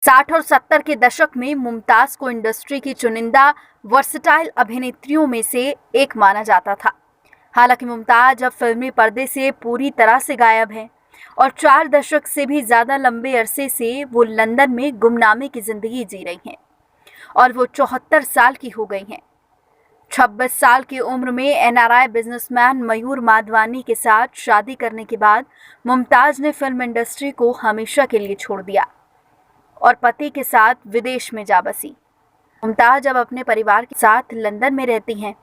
60 और 70 के दशक में मुमताज को इंडस्ट्री की चुनिंदा वर्सटाइल अभिनेत्रियों में से एक माना जाता था। हालांकि मुमताज अब फिल्मी पर्दे से पूरी तरह से गायब है और 4 दशक से भी ज्यादा लंबे अरसे से वो लंदन में गुमनामी की जिंदगी जी रही हैं और वो 74 साल की हो गई हैं। 26 साल की उम्र में एनआरआई बिजनेसमैन मयूर माधवानी के साथ शादी करने के बाद मुमताज ने फिल्म इंडस्ट्री को हमेशा के लिए छोड़ दिया और पति के साथ विदेश में जा बसी। मुमताज अब अपने परिवार के साथ लंदन में रहती हैं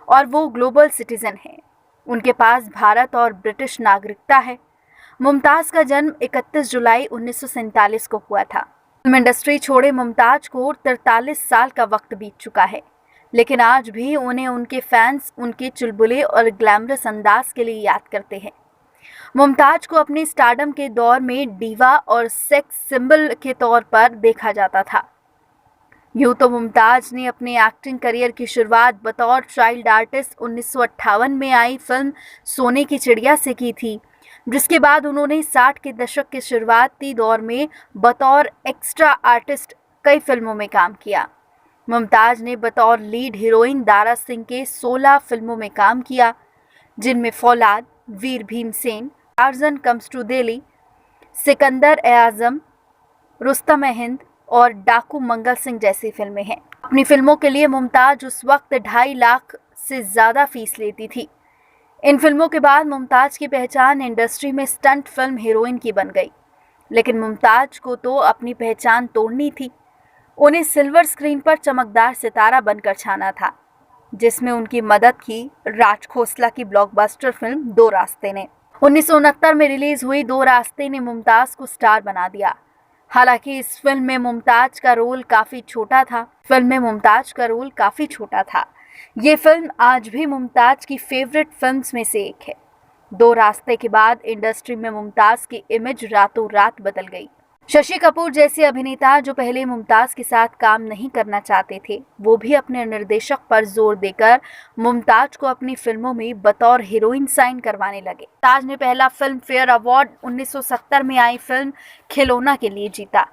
और वो ग्लोबल सिटीजन हैं। उनके पास भारत और ब्रिटिश नागरिकता है। मुमताज का जन्म 31 जुलाई 1947 को हुआ था। फिल्म इंडस्ट्री छोड़े मुमताज को 43 साल का वक्त बीत चुका है, लेकिन आज भी उन्हें उनके फैंस उनके चुलबुले और ग्लैमरस अंदाज के लिए याद करते हैं। मुमताज को अपने स्टारडम के दौर में डीवा और सेक्स सिंबल के तौर पर देखा जाता था। यूं तो मुमताज ने अपने एक्टिंग करियर की शुरुआत बतौर चाइल्ड आर्टिस्ट 1958 में आई फिल्म सोने की चिड़िया से की थी, जिसके बाद उन्होंने 60 के दशक के शुरुआती दौर में बतौर एक्स्ट्रा आर्टिस्ट कई फिल्मों में काम किया। मुमताज ने बतौर लीड हीरोइन दारा सिंह के 16 फिल्मों में काम किया, जिनमें Faulad, Veer Bhimsen, Tarzan comes to Delhi, Sikandar e Azam, Rustam e Hind और डाकू मंगल सिंह जैसी फिल्में हैं। अपनी फिल्मों के लिए मुमताज उस वक्त 2.5 लाख से ज़्यादा फीस लेती थी। इन फिल्मों के बाद मुमताज की पहचान इंडस्ट्री में स्टंट फिल्म हीरोइन की बन गई, लेकिन मुमताज को तो अपनी पहचान तोड़नी थी। उन्हें सिल्वर स्क्रीन पर चमकदार सितारा बनकर छाना था, जिसमें उनकी मदद की राज खोसला की ब्लॉकबस्टर फिल्म दो रास्ते ने। 1969 में रिलीज हुई दो रास्ते ने मुमताज को स्टार बना दिया। हालांकि इस फिल्म में मुमताज का रोल काफ़ी छोटा था। ये फिल्म आज भी मुमताज की फेवरेट फिल्म्स में से एक है। दो रास्ते के बाद इंडस्ट्री में मुमताज की इमेज रातों रात बदल गई। शशि कपूर जैसे अभिनेता जो पहले मुमताज के साथ काम नहीं करना चाहते थे, वो भी अपने निर्देशक पर जोर देकर मुमताज को अपनी फिल्मों में बतौर हीरोइन साइन करवाने लगे। मुमताज ने पहला फिल्म फेयर अवार्ड 1970 में आई फिल्म खिलौना के लिए जीता,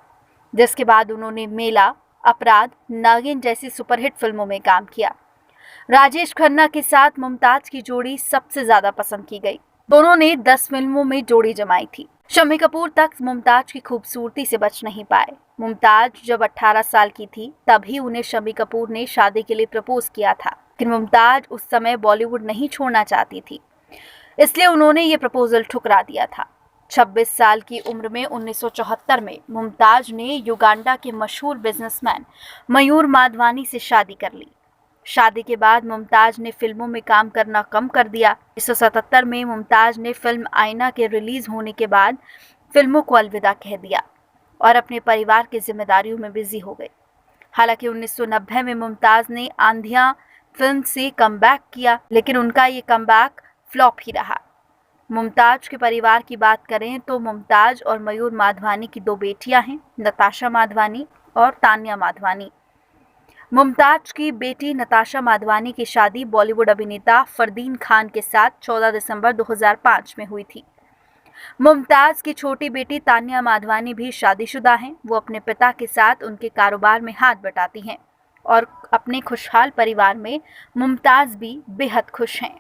जिसके बाद उन्होंने मेला, अपराध, नागिन जैसी सुपरहिट फिल्मों में काम किया। राजेश खन्ना के साथ मुमताज की जोड़ी सबसे ज्यादा पसंद की गई। दोनों ने 10 फिल्मों में जोड़ी जमाई थी। शम्मी कपूर तक मुमताज की खूबसूरती से बच नहीं पाए। मुमताज जब 18 साल की थी, तभी उन्हें शम्मी कपूर ने शादी के लिए प्रपोज किया था, लेकिन मुमताज उस समय बॉलीवुड नहीं छोड़ना चाहती थी, इसलिए उन्होंने ये प्रपोजल ठुकरा दिया था। 26 साल की उम्र में 1974 में मुमताज ने युगांडा के मशहूर बिजनेसमैन मयूर माधवानी से शादी कर ली। शादी के बाद मुमताज ने फिल्मों में काम करना कम कर दिया। 1977 में मुमताज ने फिल्म आईना के रिलीज होने के बाद फिल्मों को अलविदा कह दिया और अपने परिवार की जिम्मेदारियों में बिजी हो गई। हालांकि 1990 में मुमताज ने आंधियां फिल्म से कमबैक किया, लेकिन उनका ये कमबैक फ्लॉप ही रहा। मुमताज के परिवार की बात करें तो मुमताज और मयूर माधवानी की 2 बेटियां हैं, नताशा माधवानी और तान्या माधवानी। मुमताज की बेटी नताशा माधवानी की शादी बॉलीवुड अभिनेता फरदीन खान के साथ 14 दिसंबर 2005 में हुई थी। मुमताज की छोटी बेटी तान्या माधवानी भी शादीशुदा हैं। वो अपने पिता के साथ उनके कारोबार में हाथ बटाती हैं और अपने खुशहाल परिवार में मुमताज भी बेहद खुश हैं।